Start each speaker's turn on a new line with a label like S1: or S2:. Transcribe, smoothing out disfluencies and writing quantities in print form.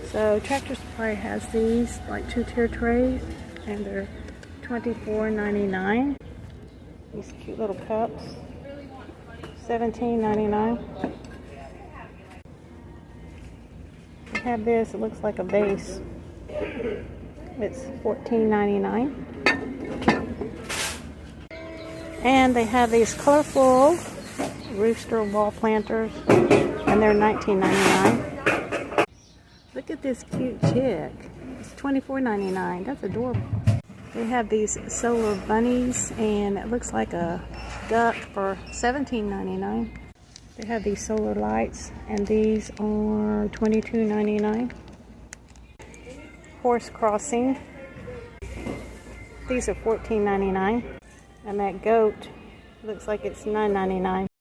S1: So Tractor Supply has these like 2-tier trays, and they're $24.99. These cute little cups, $17.99. They have this, it looks like a vase. It's $14.99. And they have these colorful rooster wall planters, and they're $19.99. Look at this cute chick. It's $24.99. That's adorable. They have these solar bunnies, and it looks like a duck for $17.99. They have these solar lights, and these are $22.99. Horse crossing. These are $14.99. And that goat looks like it's $9.99.